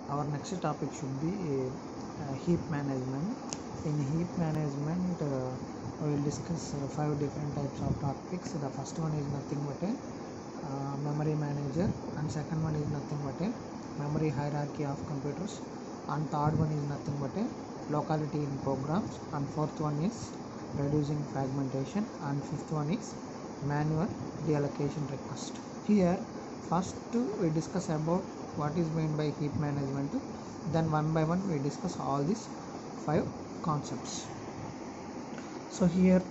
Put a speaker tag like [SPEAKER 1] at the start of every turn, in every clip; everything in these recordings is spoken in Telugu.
[SPEAKER 1] Our next topic should be heap management. In heap management, we will discuss 5 different types of topics. The first one is nothing but a memory manager, and second one is nothing but a memory hierarchy of computers, and third one is nothing but a locality in programs, and fourth one is reducing fragmentation, and fifth one is manual deallocation request. Here first we discuss about what is meant by heap management, then one by one we discuss all these 5 concepts. So here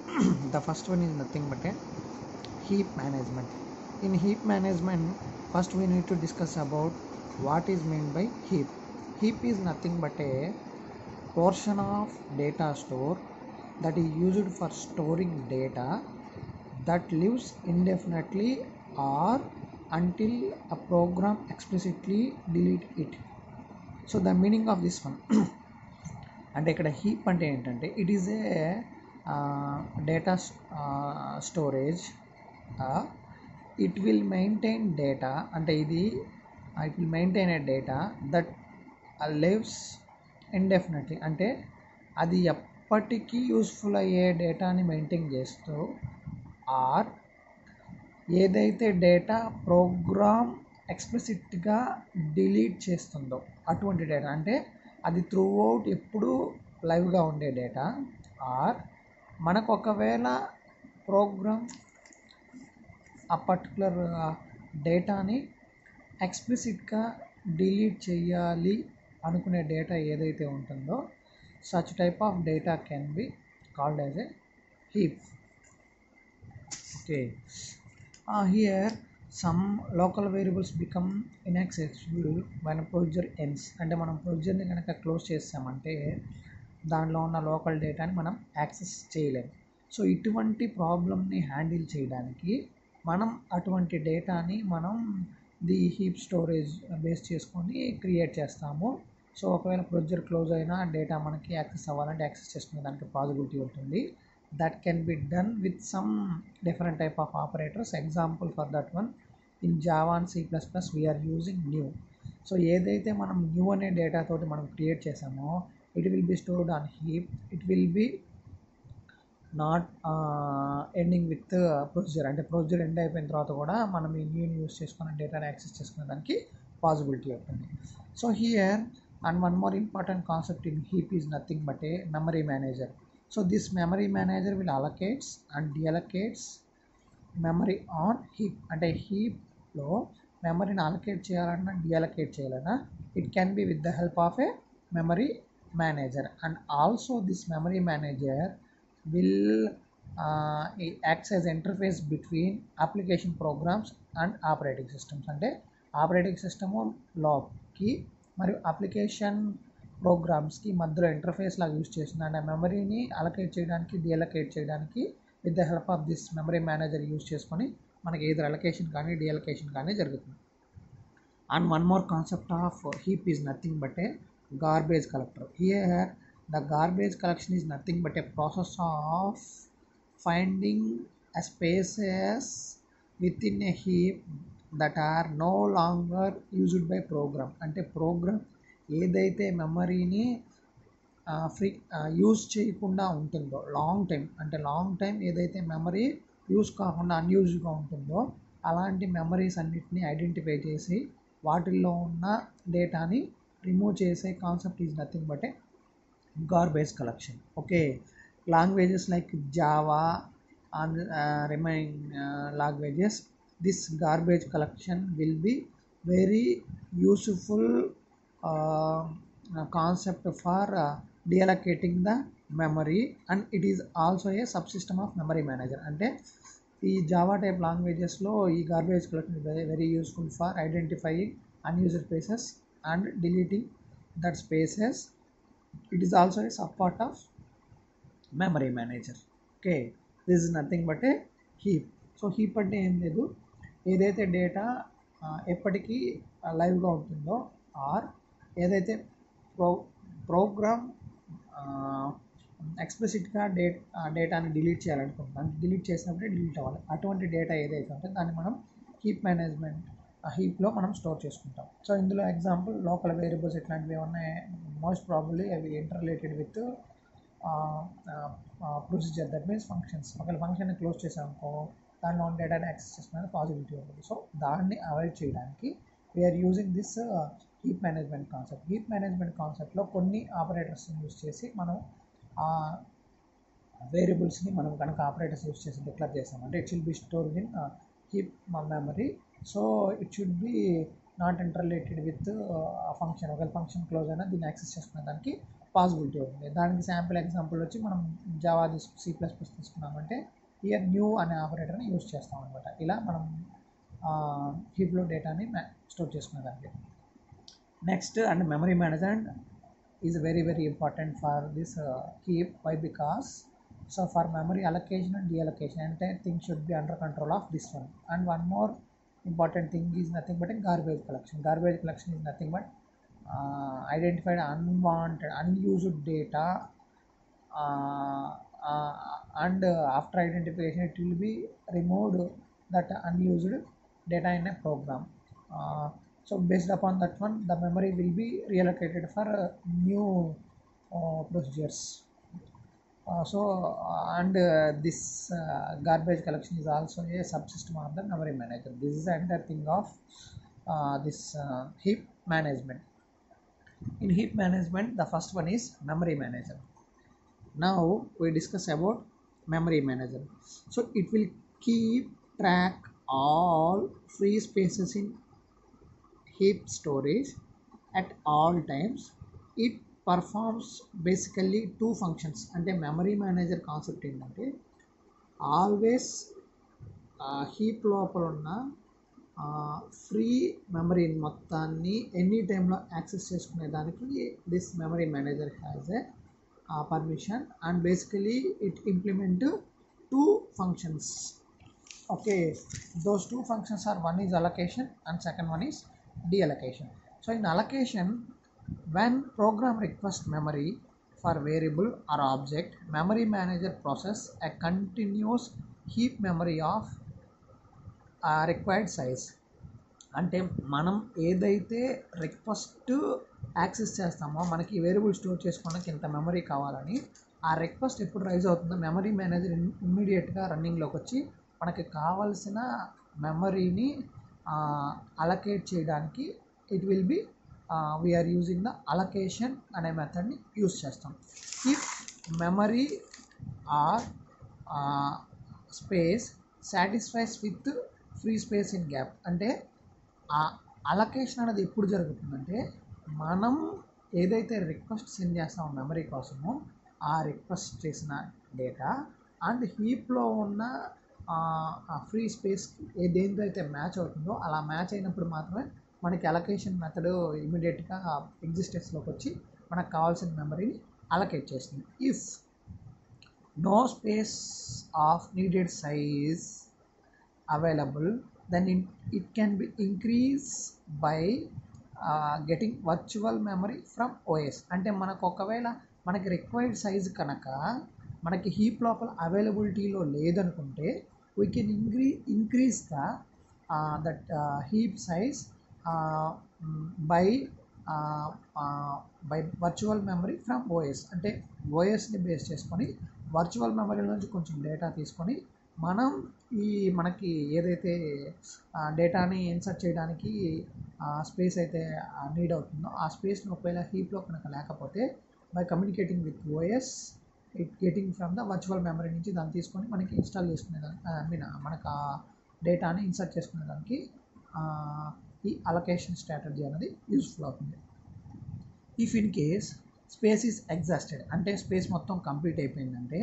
[SPEAKER 1] the first one is nothing but a heap management. In heap management, first we need to discuss about what is meant by heap. Heap is nothing but a portion of data store that is used for storing data that lives indefinitely or until a program explicitly delete it. So the meaning of this one అంటే ఇక్కడ హీప్ అంటే ఏంటంటే it is a data storage. It will maintain data అంటే ఇది it will maintain a data that lives indefinitely అంటే అది ఎప్పటికీ యూస్ఫుల్ అయ్యే డేటాని మెయింటైన్ చేస్తూ ఆర్ ఏదైతే డేటా ప్రోగ్రామ్ ఎక్స్ప్లిసిట్గా డిలీట్ చేస్తుందో అటువంటి డేటా అంటే అది త్రూ అవుట్ ఎప్పుడు లైవ్గా ఉండే డేటా ఆర్ మనకు ఒకవేళ ప్రోగ్రామ్ ఆ పర్టికులర్ డేటాని ఎక్స్ప్లిసిట్గా డిలీట్ చేయాలి అనుకునే డేటా ఏదైతే ఉంటుందో such type of data can be called as a heap. Okay, here some local variables become inaccessible when procedure ends. అంటే మనం ప్రొసీజర్ని కనుక క్లోజ్ చేస్తామంటే దానిలో ఉన్న లోకల్ డేటాని మనం యాక్సెస్ చేయలేము. సో ఇటువంటి ప్రాబ్లమ్ని హ్యాండిల్ చేయడానికి మనం అటువంటి డేటాని మనం ది హీప్ స్టోరేజ్ బేస్ చేసుకొని క్రియేట్ చేస్తాము. సో ఒకవేళ ప్రొసీజర్ క్లోజ్ అయినా డేటా మనకి యాక్సెస్ అవ్వాలంటే యాక్సెస్ చేసుకునే దానికి పాసిబిలిటీ ఉంటుంది. That can be done with some different type of operators. Example for that one, in Java and C++ we are using new. So ఏదైతే మనం new అనే డేటా తోటి మనం క్రియేట్ చేసామో it will be stored on heap. It will be not ending with procedure అంటే ప్రొసీజర్ ఎండ్ అయిపోయిన తర్వాత కూడా మనం ఈ న్యూని యూస్ చేసుకున్న డేటాని యాక్సెస్ చేసుకునే దానికి పాసిబిలిటీ ఉంటుంది. So here and one more important concept in heap is nothing but A memory manager. So this memory manager will allocates and deallocates memory on heap. అంటే హీప్లో మెమరీని అలొకేట్ చేయాలన్నా డిఅలొకేట్ చేయాలన్నా it can be with the help of A memory manager. And also this memory manager will acts as interface between application programmes and operating systems. అంటే ఆపరేటింగ్ సిస్టము లోకి మరియు అప్లికేషన్ ప్రోగ్రామ్స్కి మధ్యలో ఇంటర్ఫేస్ లాగా యూజ్ చేస్తుంది. అండ్ ఆ మెమరీని అలొకేట్ చేయడానికి డిఅలొకేట్ చేయడానికి with the help of this memory manager use చేసుకొని మనకి ఏదైనా అలొకేషన్ కానీ డిఅలొకేషన్ కానీ జరుగుతుంది. And one more concept of heap is nothing but A garbage collector. Here the garbage collection is nothing but A process of finding a spaces within a heap that are no longer used by program. అంటే ప్రోగ్రామ్ ఏదైతే మెమరీని యూజ్ చేయకుండా ఉంటుందో లాంగ్ టైం ఏదైతే మెమరీ యూజ్ కాకుండా అన్యూజ్గా ఉంటుందో అలాంటి మెమరీస్ అన్నిటిని ఐడెంటిఫై చేసి వాటిల్లో ఉన్న డేటాని రిమూవ్ చేసే concept is nothing but A garbage collection. Okay, languages like Java and remaining languages, this garbage collection will be very useful concept for deallocating the memory, and it is also a subsystem of memory manager. అంటే ఈ జావా టైప్ లాంగ్వేజెస్లో ఈ garbage collection very useful for identifying unused spaces and deleting that spaces. It is also a sub part of memory manager. Okay, this is nothing but A heap. So heap అంటే ఏం లేదు, ఏదైతే డేటా ఎప్పటికీ లైవ్గా ఉంటుందో ఆర్ ఏదైతే ప్రోగ్రామ్ ఎక్స్ప్లిసిట్గా డేటాని డిలీట్ చేయాలనుకుంటున్నాం, డిలీట్ చేసినప్పుడే డిలీట్ అవ్వాలి. అటువంటి డేటా ఏదైతే ఉంటుందో దాన్ని మనం హీప్ మేనేజ్మెంట్ హీప్లో మనం స్టోర్ చేసుకుంటాం. సో ఇందులో ఎగ్జాంపుల్ లోకల్ వేరియబుల్స్ ఇట్లాంటివి ఉన్నాయి. మోస్ట్ ప్రాబబ్లీ అవి inter related with procedure, that means functions. ఒకవేళ ఫంక్షన్ని క్లోజ్ చేసామనుకో దానిలో ఉన్న డేటాని యాక్సెస్ చేసుకునే పాసిబిలిటీ ఉంటుంది. సో దాన్ని అవాయిడ్ చేయడానికి we are using this heap management concept. Heap management కాన్సెప్ట్లో కొన్ని ఆపరేటర్స్ని యూజ్ చేసి మనం వేరియబుల్స్ని మనం కనుక ఆపరేటర్స్ యూజ్ చేసి డిక్లేర్ చేసామంటే it will be stored in heap memory. So it should be not interrelated with function. ఒకవేళ ఫంక్షన్ క్లోజ్ అయినా దీన్ని యాక్సెస్ చేసుకునే దానికి పాసిబిలిటీ ఉంటుంది. దానికి శాంపుల్ ఎగ్జాంపుల్ వచ్చి మనం జావా C++ తీసుకున్నామంటే హియర్ న్యూ అనే ఆపరేటర్ని యూజ్ చేస్తాం అనమాట. ఇలా మనం హీప్లో డేటాని స్టోర్ చేసుకునేదానికి. Next and memory management is very very important for this heap. Why? Because so for memory allocation and deallocation entire thing should be under control of this one. And one more important thing is nothing but a garbage collection. Garbage collection is nothing but identified unwanted unused data, and after identification it will be removed that unused data in a program. So based upon that one the memory will be reallocated for new procedures. This garbage collection is also a subsystem of the memory manager. This is the entire thing of this heap management. In heap management, the first one is memory manager. Now we discuss about memory manager. So it will keep track all free spaces in heap storage at all times. It performs basically two functions. అంటే మెమరీ మేనేజర్ కాన్సెప్ట్ ఏంటంటే ఆల్వేస్ హీప్ లోపల ఉన్న ఫ్రీ మెమరీ మొత్తాన్ని ఎనీ టైంలో యాక్సెస్ చేసుకునే దానికి this memory manager has a permission. And basically it implement two functions. Okay, those two functions are one is allocation and second one is deallocation. So in allocation, when program requests memory for variable or object, memory manager process a continuous heap memory of required size. అంటే మనం ఏదైతే రిక్వెస్ట్ యాక్సెస్ చేస్తామో మనకి వేరియబుల్ స్టోర్ చేసుకోవడానికి ఇంత మెమరీ కావాలని ఆ రిక్వెస్ట్ ఎప్పుడు రైజ్ అవుతుందో మెమరీ మేనేజర్ ఇమ్మీడియట్గా రన్నింగ్లోకి వచ్చి మనకి కావాల్సిన మెమరీని అలొకేట్ చేయడానికి it will be we're using the allocation అనే మెథడ్ని యూజ్ చేస్తాం. If memory or space satisfies with free space in gap. అంటే ఆ అలొకేషన్ అనేది ఎప్పుడు జరుగుతుందంటే మనం ఏదైతే రిక్వెస్ట్ సెండ్ చేస్తామో మెమరీ కోసమో ఆ రిక్వెస్ట్ చేసిన డేటా అండ్ హీప్లో ఉన్న ఫ్రీ స్పేస్ దేంతో అయితే మ్యాచ్ అవుతుందో అలా మ్యాచ్ అయినప్పుడు మాత్రమే మనకి అలొకేషన్ మెథడ్ ఇమీడియట్గా ఎగ్జిస్టెన్స్లోకి వచ్చి మనకు కావాల్సిన మెమరీని అలొకేట్ చేస్తుంది. If no space of needed size available then it can be increase by getting virtual memory from OS. అంటే మనకు ఒకవేళ మనకి రిక్వైర్డ్ సైజ్ కనుక మనకి హీప్ లోపల అవైలబిలిటీలో లేదనుకుంటే we can increase that heap size by virtual memory from OS. అంటే ఓఎస్ని బేస్ చేసుకొని వర్చువల్ మెమరీ నుంచి కొంచెం డేటా తీసుకొని మనం మనకి ఏదైతే డేటాని ఇన్సర్ట్ చేయడానికి స్పేస్ అయితే నీడ్ అవుతుందో ఆ స్పేస్ని ఒకవేళ హీప్లో కనుక లేకపోతే by communicating with OS it getting from the virtual memory నుంచి దాన్ని తీసుకొని మనకి ఇన్స్టాల్ చేసుకునేదానికి మనకు ఆ డేటాని ఇన్సర్ట్ చేసుకునేదానికి ఈ అలొకేషన్ స్ట్రాటజీ అనేది యూస్ఫుల్ అవుతుంది. If in case space is exhausted అంటే స్పేస్ మొత్తం కంప్లీట్ అయిపోయిందంటే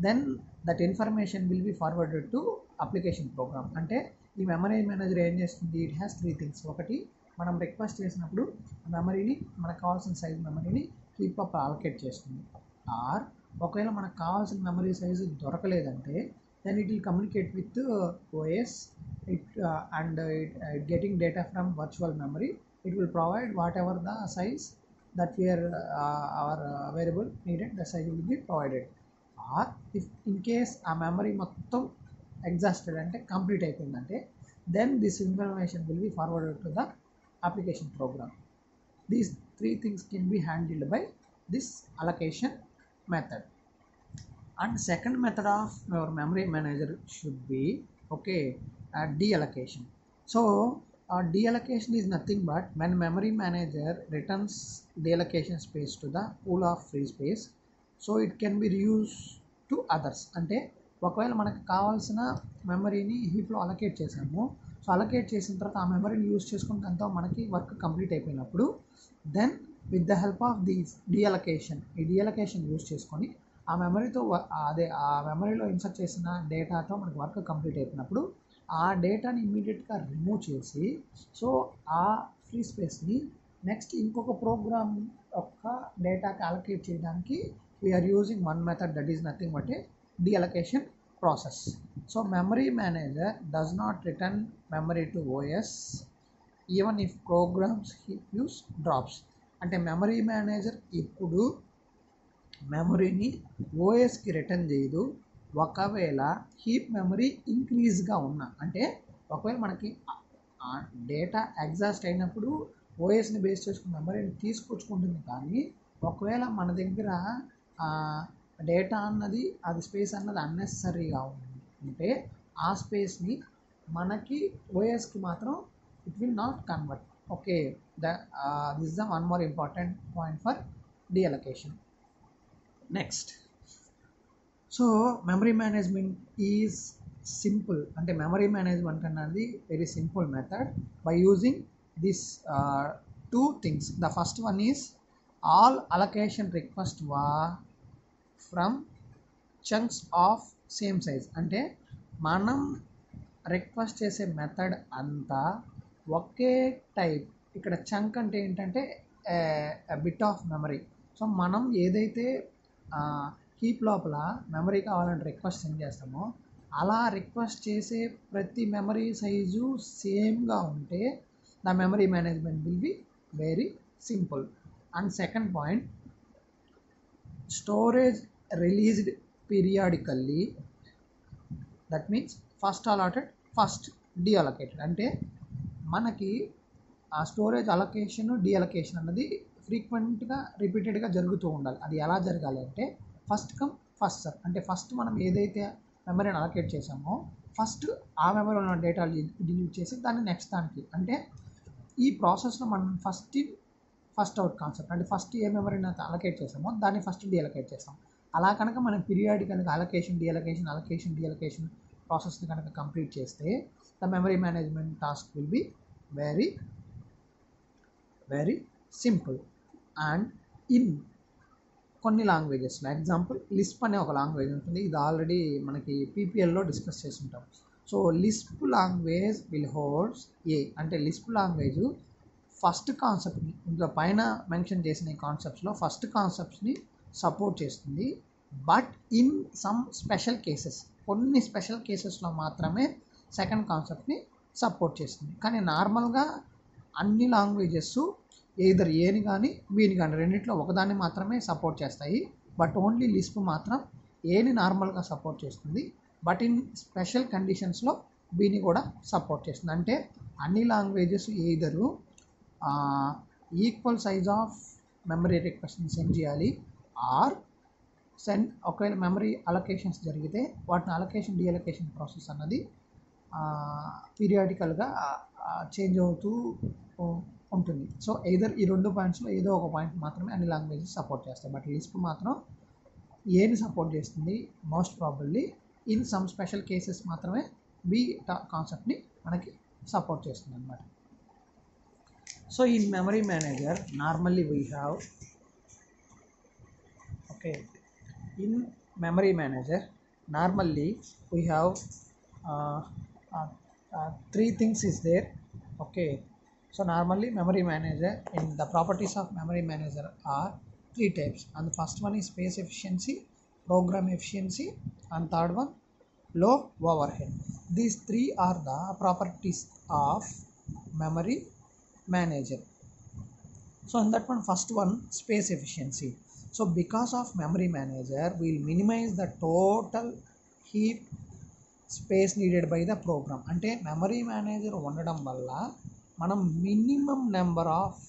[SPEAKER 1] then that information will be forwarded to application program. అంటే ఈ మెమరీ మేనేజర్ ఏం చేస్తుంది, ఇట్ హ్యాస్ త్రీ థింగ్స్. ఒకటి, మనం రిక్వెస్ట్ చేసినప్పుడు మెమరీని మనకు కావాల్సిన సైజ్ మెమరీని హీప్ అప్ అలొకేట్ చేస్తుంది. ఆర్ ఒకవేళ మనకు కావాల్సిన మెమరీ సైజు దొరకలేదంటే then it will communicate with OS and getting data from virtual memory, it will provide whatever the size that we are our variable needed, the size will be provided. Or if in case a memory మొత్తం ఎగ్జాస్టెడ్ అంటే కంప్లీట్ అయిపోయిందంటే then this information will be forwarded to the application program. These three things can be handled by this allocation method. And second method of our memory manager should be deallocation. So deallocation is nothing but when memory manager returns deallocation space to the pool of free space, so it can be reused to others. అంటే ఒకవేళ మనకు కావాల్సిన మెమరీని హీప్లో అలొకేట్ చేసాము, సో అలొకేట్ చేసిన తర్వాత ఆ మెమరీని యూజ్ చేసుకుని దాంతో మనకి వర్క్ కంప్లీట్ అయిపోయినప్పుడు then with the help of the deallocation, ఈ డీఅలొకేషన్ యూజ్ చేసుకొని ఆ మెమరీతో ఆ మెమరీలో ఇన్సర్ట్ చేసిన డేటాతో మనకి వర్క్ కంప్లీట్ అయిపోయినప్పుడు ఆ డేటాని ఇమీడియట్గా రిమూవ్ చేసి సో ఆ ఫ్రీ స్పేస్ని నెక్స్ట్ ఇంకొక ప్రోగ్రామ్ యొక్క డేటాకి అలొకేట్ చేయడానికి we are using one method, that is nothing but a deallocation process. So memory manager does not return memory to OS even if programs use drops. అంటే మెమరీ మేనేజర్ ఇప్పుడు మెమరీని ఓఎస్కి రిటర్న్ చేయదు ఒకవేళ హీప్ మెమరీ ఇంక్రీజ్గా ఉన్నా. అంటే ఒకవేళ మనకి డేటా ఎగ్జాస్ట్ అయినప్పుడు ఓఎస్ని బేస్ చేసుకున్న మెమరీని తీసుకొచ్చుకుంటుంది, కానీ ఒకవేళ మన దగ్గర డేటా అన్నది అది స్పేస్ అన్నది అన్నెసరీగా ఉంటే ఆ స్పేస్ని మనకి ఓఎస్కి మాత్రం it will not convert. Okay, this the one more important point for deallocation. Next, so memory management is simple. అంటే మెమరీ మేనేజ్మెంట్ అన్నది very simple method by using this two things. The first one is all allocation request from chunks of same size. అంటే మనం రిక్వెస్ట్ చేసే మెథడ్ అంతా ఒకే టైప్. ఇక్కడ చంక్ అంటే ఏంటంటే బిట్ ఆఫ్ మెమరీ. సో మనం ఏదైతే హీప్ లోపల మెమరీ కావాలని రిక్వెస్ట్ సెండ్ చేస్తామో అలా రిక్వెస్ట్ చేసే ప్రతి మెమరీ సైజు సేమ్గా ఉంటే the memory management will be very simple. And second point, storage released periodically, that means first allotted first deallocated. అంటే మనకి ఆ స్టోరేజ్ అలొకేషన్ డీఅలొకేషన్ అన్నది ఫ్రీక్వెంట్గా రిపీటెడ్గా జరుగుతూ ఉండాలి. అది ఎలా జరగాలి అంటే ఫస్ట్ కమ్ ఫస్ట్ సర్వ్. అంటే ఫస్ట్ మనం ఏదైతే మెమరీని అలొకేట్ చేసామో ఫస్ట్ ఆ మెమరీలో ఉన్న డేటా డిలీట్ చేసి దాన్ని నెక్స్ట్ దానికి, అంటే ఈ ప్రాసెస్లో మనం ఫస్ట్ అవుట్ కాన్సెప్ట్. అంటే ఫస్ట్ ఏ మెమరీని అలొకేట్ చేసామో దాన్ని ఫస్ట్ డీఅలొకేట్ చేస్తాం. అలా కనుక మనం పీరియాడికల్గా అలొకేషన్ డీఅలొకేషన్ ప్రాసెస్ని కనుక కంప్లీట్ చేస్తే the memory management task will be very very simple. And in కొన్ని లాంగ్వేజెస్లో ఎగ్జాంపుల్ లిస్ప్ అనే ఒక లాంగ్వేజ్ ఉంటుంది. ఇది ఆల్రెడీ మనకి పీపీఎల్లో డిస్కస్ చేసి ఉంటాం. So Lisp language will holds అంటే లిస్ప్ లాంగ్వేజ్ ఫస్ట్ కాన్సెప్ట్ని ఇందులో పైన మెన్షన్ చేసిన కాన్సెప్ట్స్లో ఫస్ట్ కాన్సెప్ట్స్ని సపోర్ట్ చేస్తుంది. But in some special cases, కొన్ని స్పెషల్ కేసెస్లో మాత్రమే సెకండ్ కాన్సెప్ట్ని సపోర్ట్ చేస్తుంది. కానీ నార్మల్గా అన్ని లాంగ్వేజెస్ ఎయిదర్ ఏని కానీ బీని కానీ రెండింటిలో ఒకదాన్ని మాత్రమే సపోర్ట్ చేస్తాయి. బట్ ఓన్లీ లిస్ప్ మాత్రం ఏని నార్మల్గా సపోర్ట్ చేస్తుంది, బట్ ఇన్ స్పెషల్ కండిషన్స్లో బీని కూడా సపోర్ట్ చేస్తుంది. అంటే అన్ని languages either equal size of memory రిక్వెస్ట్ని సెండ్ చేయాలి, ఆర్ ఒకవేళ మెమరీ అలొకేషన్స్ జరిగితే వాటిని అలొకేషన్ డీఅలొకేషన్ ప్రాసెస్ అన్నది పీరియాడికల్గా చేంజ్ అవుతూ ఉంటుంది. సో ఎయిదర్ ఈ రెండు పాయింట్స్లో ఏదో ఒక పాయింట్ మాత్రమే అన్ని లాంగ్వేజెస్ సపోర్ట్ చేస్తాయి. బట్ లిస్ప్ మాత్రం ఏని సపోర్ట్ చేస్తుంది, most probably in some special cases మాత్రమే బి కాన్సెప్ట్ని మనకి సపోర్ట్ చేస్తుంది అన్నమాట. So in memory manager normally we have in memory manager normally we have three things is there. So normally memory manager, in the properties of memory manager are three types, and the first one is space efficiency, program efficiency, and third one low overhead. These three are the properties of memory manager. So in that one, first one, space efficiency. So because of memory manager we will minimize the total heap space needed by the program. అంటే మెమరీ మేనేజర్ ఉండడం వల్ల మనం minimum number of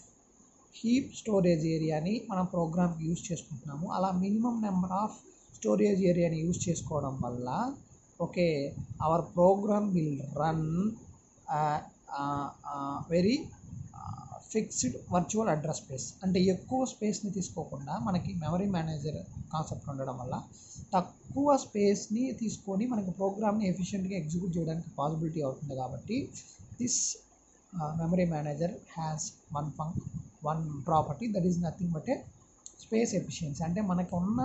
[SPEAKER 1] heap storage ఏరియాని మనం ప్రోగ్రామ్కి యూజ్ చేసుకుంటున్నాము. అలా మినిమం నెంబర్ ఆఫ్ స్టోరేజ్ ఏరియాని యూజ్ చేసుకోవడం వల్ల okay our program will run very fixed virtual address space. అంటే ఎక్కువ స్పేస్ని తీసుకోకుండా మనకి మెమరీ మేనేజర్ కాన్సెప్ట్ ఉండడం వల్ల తక్కువ స్పేస్ని తీసుకొని మనకి ప్రోగ్రామ్ని ఎఫిషియెంట్గా ఎగ్జిక్యూట్ చేయడానికి పాసిబిలిటీ అవుతుంది. కాబట్టి this memory manager has one property, that is nothing but A space efficiency. అంటే మనకు ఉన్న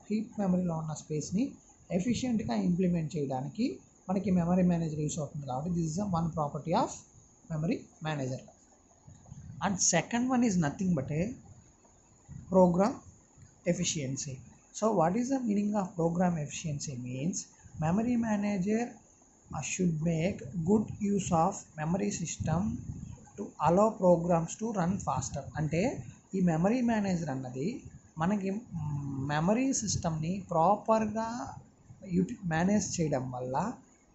[SPEAKER 1] హీప్ మెమరీలో ఉన్న స్పేస్ని ఎఫిషియెంట్గా ఇంప్లిమెంట్ చేయడానికి మనకి మెమరీ మేనేజర్ యూస్ అవుతుంది. కాబట్టి this is one property of memory manager. And second one is nothing but a program efficiency. So what is the meaning of program efficiency? Means memory manager should make good use of memory system to allow programs to run faster. అంటే ఈ మెమరీ మేనేజర్ అన్నది మనకి మెమరీ సిస్టమ్ని ప్రాపర్గా మేనేజ్ చేయడం వల్ల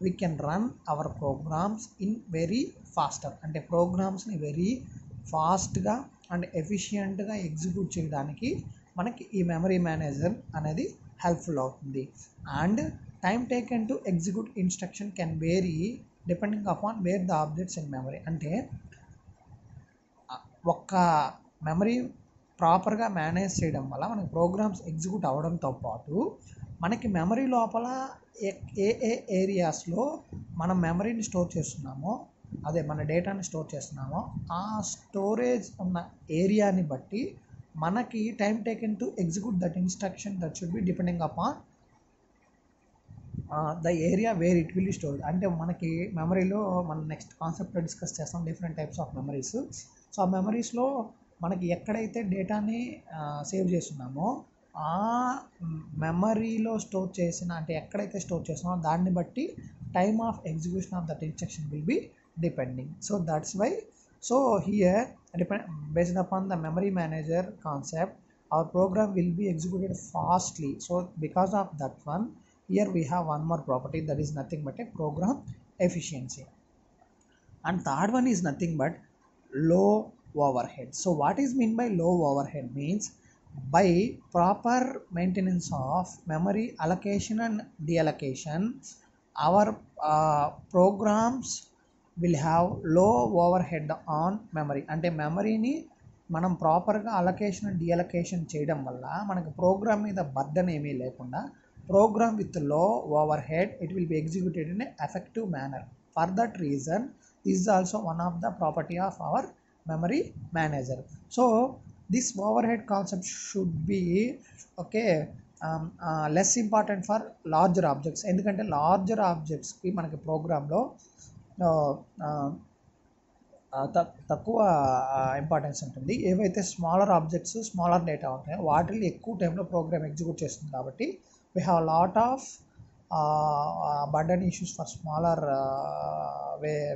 [SPEAKER 1] we can run our programs in very faster. అంటే ప్రోగ్రామ్స్ని వెరీ ఫాస్ట్గా అండ్ ఎఫిషియెంట్గా ఎగ్జిక్యూట్ చేయడానికి మనకి ఈ మెమరీ మేనేజర్ అనేది హెల్ప్ఫుల్ అవుతుంది. And time taken to execute instruction can vary depending upon where the objects in memory. అంటే ఒక్క మెమరీ ప్రాపర్గా మేనేజ్ చేయడం వల్ల మనకి ప్రోగ్రామ్స్ ఎగ్జిక్యూట్ అవ్వడంతో పాటు మనకి మెమరీ లోపల ఏ ఏరియాస్లో మనం మెమరీని స్టోర్ చేస్తున్నామో, అదే మన డేటాని స్టోర్ చేస్తున్నామో ఆ స్టోరేజ్ ఉన్న ఏరియాని బట్టి మనకి time taken to execute that instruction that should B depending upon the area where it will be stored. అంటే మనకి మెమరీలో మనం నెక్స్ట్ కాన్సెప్ట్లో డిస్కస్ చేస్తాం different types of memories. So ఆ మెమరీస్లో మనకి ఎక్కడైతే డేటాని సేవ్ చేస్తున్నామో ఆ మెమరీలో స్టోర్ చేసిన, అంటే ఎక్కడైతే స్టోర్ చేస్తున్నామో దాన్ని బట్టి time of execution of that instruction will be depending. So that's why, so here based upon the memory manager concept our program will be executed fastly. So because of that one, here we have one more property, that is nothing but a program efficiency. And third one is nothing but low overhead. So what is mean by low overhead? Means by proper maintenance of memory allocation and deallocation our programs will have low overhead on memory. అంటే మెమరీని మనం ప్రాపర్గా అలొకేషన్ అండ్ డీఅలొకేషన్ చేయడం వల్ల మనకు ప్రోగ్రామ్ మీద బర్డన్ ఏమీ లేకుండా program with low overhead it will be executed in effective manner. For that reason this is also one of the property of our memory manager. So this overhead concept should be okay less important for larger objects. ఎందుకంటే లార్జర్ ఆబ్జెక్ట్స్కి మనకి ప్రోగ్రాంలో తక్కువ ఇంపార్టెన్స్ ఉంటుంది. ఏవైతే స్మాలర్ ఆబ్జెక్ట్స్ స్మాలర్ డేటా ఉంటాయో వాటిని ఎక్కువ టైంలో ప్రోగ్రామ్ ఎగ్జిక్యూట్ చేస్తుంది. కాబట్టి we have lot of burden issues for smaller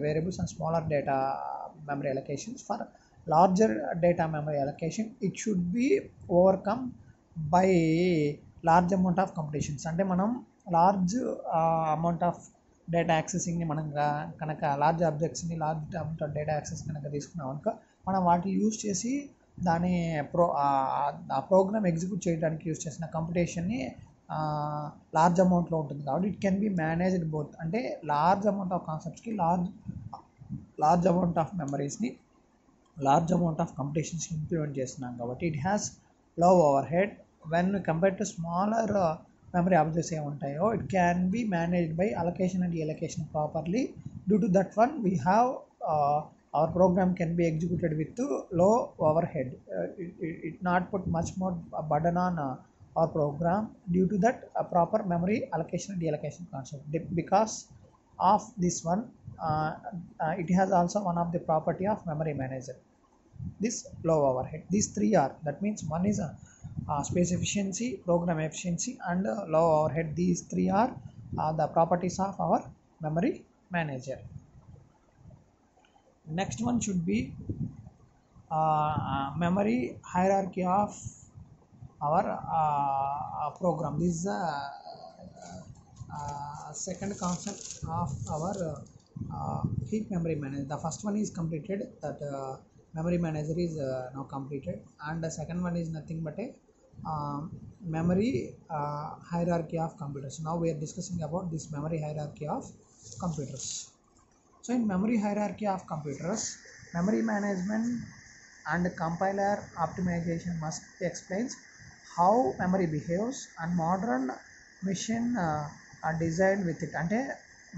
[SPEAKER 1] variables and smaller data memory allocations. For larger data memory allocation it should be overcome by large amount of computations. అంటే మనం లార్జ్ అమౌంట్ ఆఫ్ డేటా యాక్సెసింగ్ని మనం కనుక లార్జ్ ఆబ్జెక్ట్స్ని large amount of data access కనుక తీసుకున్నాం అనుకో మనం వాటిని యూజ్ చేసి దాని ఆ ప్రోగ్రామ్ ఎగ్జిక్యూట్ చేయడానికి యూజ్ చేసిన కంప్యూటేషన్ని లార్జ్ అమౌంట్లో ఉంటుంది. కాబట్టి it can be managed both. అంటే లార్జ్ అమౌంట్ ఆఫ్ కాన్సెప్ట్స్కి లార్జ్ అమౌంట్ ఆఫ్ మెమరీస్ని లార్జ్ అమౌంట్ ఆఫ్ కంప్యూటేషన్స్ని ఇంప్లిమెంట్ చేస్తున్నాం కాబట్టి it has low overhead when compare to smaller memory objects ఏముంటాయో it can be managed by allocation and deallocation properly. Due to that one we have our program can be executed with low overhead. It not put much more burden on our program due to that proper memory allocation and deallocation concept. Because of this one it has also one of the property of memory manager, this low overhead. These three are, that means one is space efficiency, program efficiency and low overhead. These three are the properties of our memory manager. Next one should be memory hierarchy of our program. This is second concept of our heap memory manager. The first one is completed, that memory manager is now completed, and the second one is nothing but a memory hierarchy of computers. Now we are discussing about this memory hierarchy of computers. So in memory hierarchy of computers, memory management and compiler optimization must explains how memory behaves, and modern machine are designed with it. అంటే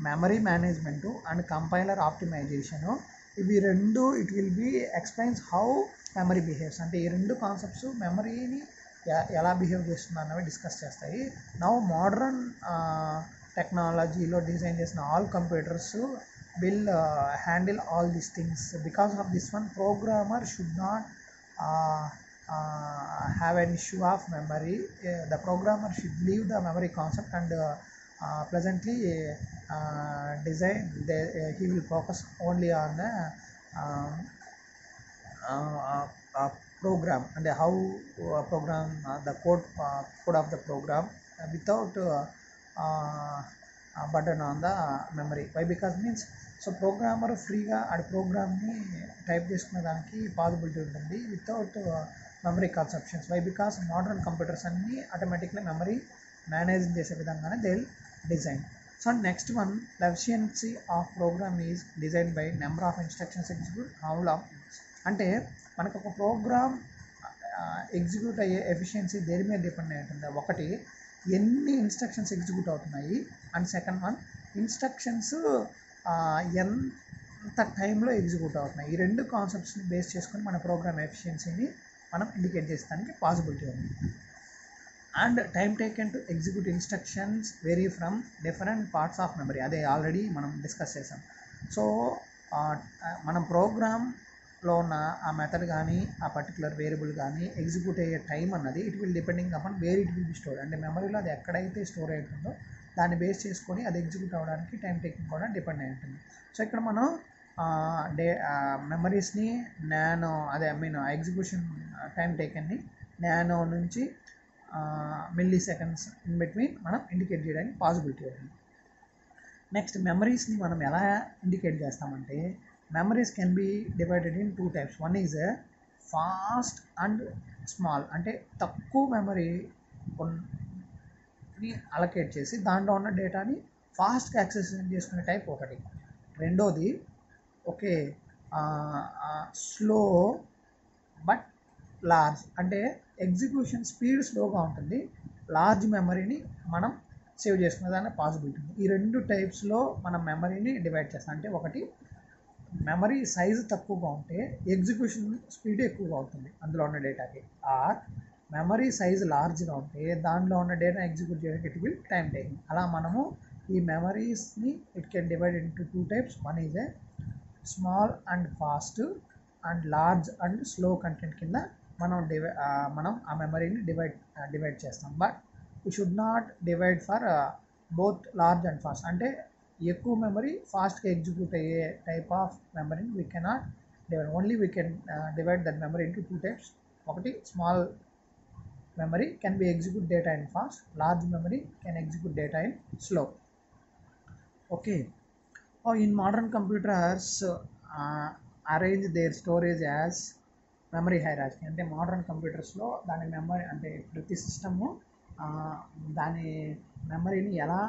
[SPEAKER 1] memory management and compiler optimization, ఇవి రెండు it will be explains how memory behaves. అంటే ఈ రెండు కాన్సెప్ట్స్ మెమరీని ఎలా బిహేవ్ చేస్తుంది అన్నవి డిస్కస్ చేస్తాయి. నౌ మోడర్న్ టెక్నాలజీలో డిజైన్ చేసిన all computers will handle all these things. Because of this one, programmer should not have an issue of memory. The programmer should leave the memory concept and pleasantly design. He will focus only on the program and how program the code of the program without burden on the memory. Why? Because means so programmer ఫ్రీగా ఆ ప్రోగ్రామ్ని టైప్ చేసుకునే దానికి పాసిబిలిటీ ఉంటుంది without memory consumptions. Why? Because modern computers అన్నీ ఆటోమేటిక్గా మెమరీ మేనేజ్ చేసే విధంగానే they design. So next one, the efficiency of program is design by number of instructions execute how long. అంటే మనకు ఒక ప్రోగ్రామ్ ఎగ్జిక్యూట్ అయ్యే ఎఫిషియన్సీ దేని మీద డిపెండ్ అయి ఉంటుంది. ఒకటి, ఎన్ని ఇన్స్ట్రక్షన్స్ ఎగ్జిక్యూట్ అవుతున్నాయి, అండ్ సెకండ్ వన్, ఇన్స్ట్రక్షన్స్ ఎంత టైంలో ఎగ్జిక్యూట్ అవుతున్నాయి. ఈ రెండు కాన్సెప్ట్స్ని బేస్ చేసుకొని మన ప్రోగ్రామ్ ఎఫిషియన్సీని మనం ఇండికేట్ చేస్తానికి పాసిబిలిటీ ఉంది. And time taken to execute instructions vary from different parts of memory. అదే ఆల్రెడీ మనం డిస్కస్ చేసాం. సో మనం ప్రోగ్రామ్లో ఉన్న ఆ మెథడ్ కానీ ఆ పర్టికులర్ వేరియబుల్ కానీ ఎగ్జిక్యూట్ అయ్యే టైం అన్నది it will depending upon where it will be store. అంటే మెమరీలో అది ఎక్కడైతే స్టోర్ అవుతుందో దాన్ని బేస్ చేసుకొని అది ఎగ్జిక్యూట్ అవ్వడానికి టైం టేకింగ్ కూడా డిపెండ్ అయి ఉంటుంది. సో ఇక్కడ మనం మెమరీస్ని ఎగ్జిక్యూషన్ టైం టేకెన్ని నానో నుంచి మిల్లీ సెకండ్స్ ఇన్ బిట్వీన్ మనం ఇండికేట్ చేయడానికి పాసిబిలిటీ ఉంది. నెక్స్ట్, మెమరీస్ని మనం ఎలా ఇండికేట్ చేస్తామంటే, memories can be divided in two types. One is fast and small. అంటే తక్కువ మెమరీ అలొకేట్ చేసి దాంట్లో ఉన్న డేటాని ఫాస్ట్గా యాక్సెస్ చేసుకునే టైప్ ఒకటి. రెండోది స్లో బట్ లార్జ్. అంటే ఎగ్జిక్యూషన్ స్పీడ్ స్లోగా ఉంటుంది, లార్జ్ మెమరీని మనం సేవ్ చేసుకునే దాన్ని పాసిబిలిటీ ఉంది. ఈ రెండు టైప్స్లో మనం మెమరీని డివైడ్ చేస్తాం. అంటే ఒకటి, మెమరీ సైజు తక్కువగా ఉంటే ఎగ్జిక్యూషన్ స్పీడ్ ఎక్కువగా ఉంటుంది అందులో ఉన్న డేటాకి. ఆర్ మెమరీ సైజ్ లార్జ్గా ఉంటే దాంట్లో ఉన్న డేటా ఎగ్జిక్యూట్ చేయడానికి ఇట్ విల్ టైం టేకింగ్. అలా మనము ఈ మెమరీస్ని it can divide into two types. One is a small and fast and large and slow content కింద మనం ఆ మెమరీని డివైడ్ చేస్తాం. But we should not divide for both large and fast. అంటే ఎక్కువ మెమరీ ఫాస్ట్గా ఎగ్జిక్యూట్ అయ్యే టైప్ ఆఫ్ మెమరీని we cannot divide. Only we can divide that memory into two types. ఒకటి, small memory can be execute data in fast, large memory can execute data in slow. Okay. In modern computers arrange their storage as memory hierarchy. అంటే మోడర్న్ కంప్యూటర్స్లో దాని మెమరీ అంటే ప్రతి సిస్టము దాని మెమరీని ఎలా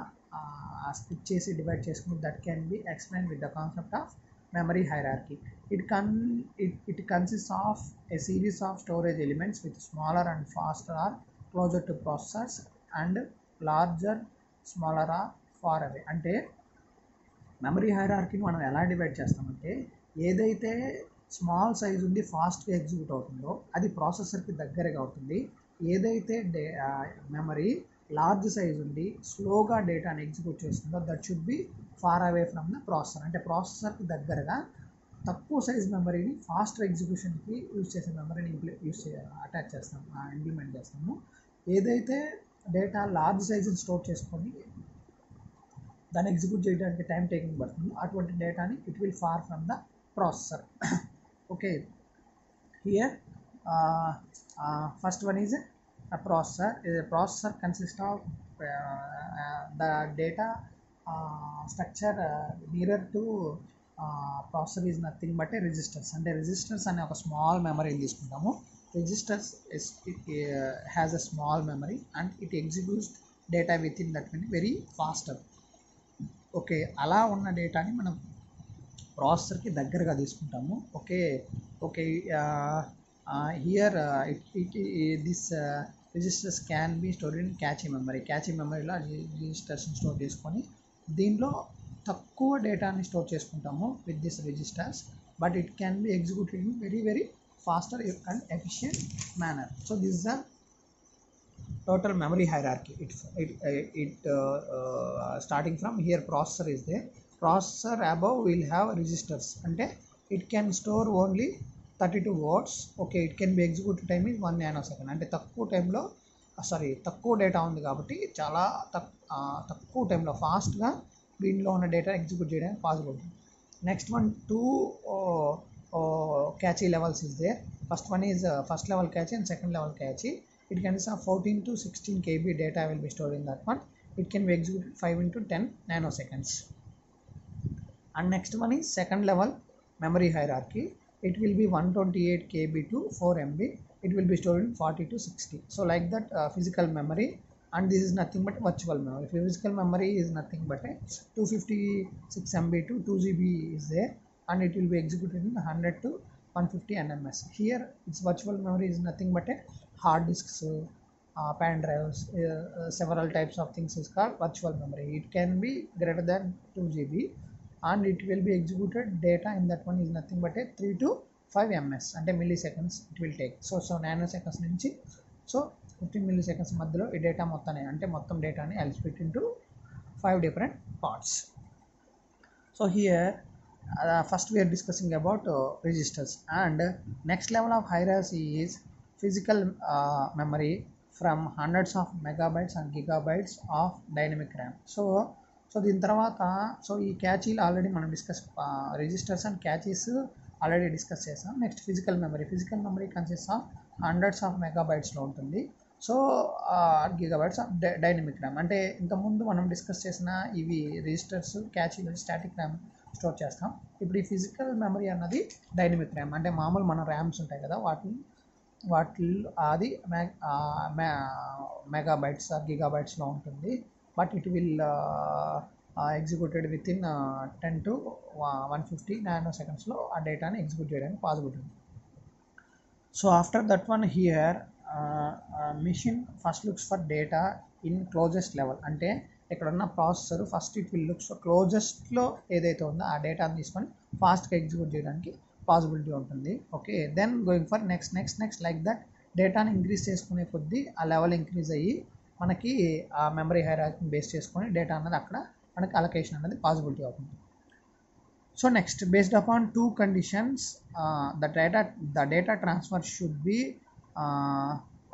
[SPEAKER 1] స్ప్లిట్ చేసి డివైడ్ చేసుకుని that can be explain with the concept of memory hierarchy. It consists of a series of storage elements with smaller and faster or closer to processors and larger, smaller or far away. అంటే మెమరీ హైరార్కీని మనం ఎలా డివైడ్ చేస్తామంటే, ఏదైతే స్మాల్ సైజ్ ఉండి ఫాస్ట్గా ఎగ్జిక్యూట్ అవుతుందో అది ప్రాసెసర్కి దగ్గరగా అవుతుంది. ఏదైతే మెమరీ లార్జ్ సైజ్ ఉండి స్లోగా డేటాని ఎగ్జిక్యూట్ చేస్తుందో that should be far away from the processor. అంటే ప్రాసెసర్కి దగ్గరగా తక్కువ సైజ్ మెమరీని ఫాస్ట్ ఎగ్జిక్యూషన్కి యూజ్ చేసే మెమరీని అటాచ్ చేస్తాము, ఇంప్లిమెంట్ చేస్తాము. ఏదైతే డేటా లార్జ్ సైజుని స్టోర్ చేసుకొని దాన్ని ఎగ్జిక్యూట్ చేయడానికి టైం టేకింగ్ పడుతుంది అటువంటి డేటాని it will far from the processor. Okay, here first one is a processor. A processor consists of the data structure nearer to processor is nothing but a registers. అంటే registers అనే ఒక స్మాల్ మెమరీ తీసుకుంటాము. registers has a small memory and it executes data within that very faster. Okay, అలా ఉన్న డేటాని మనం ప్రాసెసర్కి దగ్గరగా తీసుకుంటాము. Okay okay here this registers can be stored in catchy memory. Catchy మెమరీలో రిజిస్టర్స్ని స్టోర్ చేసుకొని దీనిలో తక్కువ డేటాని స్టోర్ చేసుకుంటాము with this registers, but it can B executed in very very faster and efficient manner. So this is the total memory hierarchy. Starting from here, processor is there. Processor above will have registers, and it can store only 32 words. Okay, it can be executed time is 1 nanosecond. అంటే తక్కువ టైంలో తక్కువ డేటా ఉంది కాబట్టి చాలా తక్కువ టైంలో ఫాస్ట్గా దీనిలో ఉన్న డేటా ఎగ్జిక్యూట్ చేయడానికి పాసిబుల్ ఉంటుంది. Next one, two catchy levels is there. First one is first level catchy and second level catchy. It consists of 14 to 16 KB data will be stored in that one. It can be executed 5 into 10 nanoseconds. And next one is second level memory hierarchy. It will be 128 KB to 4 MB. It will be stored in 40 to 60. So like that physical memory, and this is nothing but virtual memory. Physical memory is nothing but a 256 MB to 2 GB is there, and it will be executed in 100 to 150 nms. Here its virtual memory is nothing but a hard disks, pen drives, several types of things is called virtual memory. It can be greater than 2 GB and it will be executed data in that one is nothing but a 3 to 5 ms అంటే milliseconds it will take. So nanoseconds నుంచి 15 milliseconds మధ్యలో ఈ డేటా మొత్తాన్ని అంటే మొత్తం డేటాని I'll split into 5 different parts. So here first we are discussing about registers, and next level of hierarchy is physical memory from hundreds of megabytes and gigabytes of dynamic RAM. So దీని తర్వాత ఈ క్యాచీలు ఆల్రెడీ మనం discuss registers and caches already discuss చేసాం. Next physical memory consist of hundreds of మెగాబైట్స్లో ఉంటుంది. So gigabytes of dynamic RAM. అంటే ఇంతకుముందు మనం డిస్కస్ చేసిన ఇవి రిజిస్టర్స్ క్యాచీలు స్టాటిక్ ర్యామ్ స్టోర్ చేస్తాం. ఇప్పుడు ఈ ఫిజికల్ మెమరీ అన్నది డైనమిక్ ర్యామ్. అంటే మామూలు మన ర్యామ్స్ ఉంటాయి కదా వాటిల్లో అది మెగాబైట్స్ గిగాబైట్స్లో ఉంటుంది. But it will executed with in 10 to 150 నానోసెకండ్స్లో ఆ డేటాని ఎగ్జిక్యూట్ చేయడానికి పాసిబుల్ ఉంటుంది. So after that one here machine first looks for data in closest level. అంటే ఇక్కడ ఉన్న processor first it will looks for క్లోజెస్ట్లో ఏదైతే ఉందో ఆ డేటాని తీసుకొని ఫాస్ట్గా ఎగ్జిక్యూట్ చేయడానికి పాసిబిలిటీ ఉంటుంది. Okay, then going for next like that డేటాని ఇంక్రీజ్ చేసుకునే కొద్దీ ఆ లెవెల్ ఇంక్రీజ్ అయ్యి మనకి ఆ మెమరీ హైరార్కీని బేస్ చేసుకొని డేటా అన్నది అక్కడ మనకి అలొకేషన్ అనేది పాసిబిలిటీ అవుతుంది. So next, based upon two conditions the data transfer should be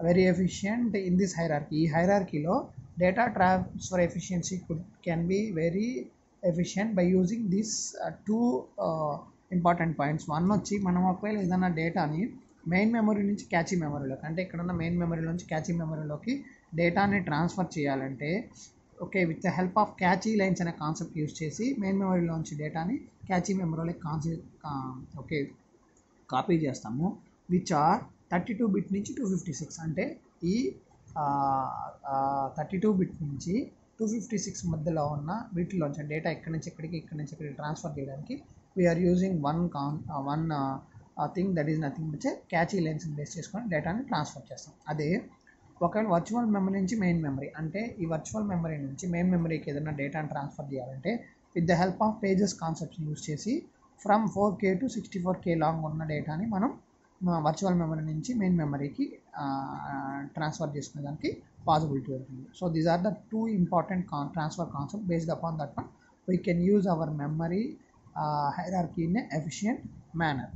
[SPEAKER 1] very efficient in this hierarchy. ఈ హైరార్కీలో data transfer efficiency can be very efficient by using these two important points. One వచ్చి మనం ఒకవేళ ఏదైనా డేటాని మెయిన్ మెమరీ నుంచి క్యాచీ మెమరీలోకి, అంటే ఇక్కడ ఉన్న మెయిన్ మెమరీ నుంచి క్యాచీ మెమరీలోకి డేటాని ట్రాన్స్ఫర్ చేయాలంటే okay with the help of catchy lines అనే కాన్సెప్ట్ యూజ్ చేసి మెయిన్ మెమరీలోంచి డేటాని క్యాచీ మెమరీలోకి కాపీ చేస్తాము. విచ్ ఆర్ 32 బిట్ నుంచి 256. అంటే ఈ 32 బిట్ నుంచి 256 మధ్యలో ఉన్న వీటిలోంచి డేటా ఇక్కడి నుంచి ఇక్కడికి ట్రాన్స్ఫర్ చేయడానికి we are using one thing that is nothing but cache లైన్స్ని బేస్ చేసుకొని డేటాని ట్రాన్స్ఫర్ చేస్తాం. అదే ఒకవేళ వర్చువల్ మెమరీ నుంచి మెయిన్ మెమరీ, అంటే ఈ వర్చువల్ మెమరీ నుంచి మెయిన్ మెమరీకి ఏదైనా డేటాని ట్రాన్స్ఫర్ చేయాలంటే with the help of pages కాన్సెప్ట్ని యూజ్ చేసి from 4K to 64K long ఉన్న డేటాని మనం వర్చువల్ మెమరీ నుంచి మెయిన్ మెమరీకి ట్రాన్స్ఫర్ చేసుకునేదానికి పాసిబిలిటీ ఉంటుంది. So these are the two important transfer concept. Based upon that one we can use our memory hierarchy in an efficient manner.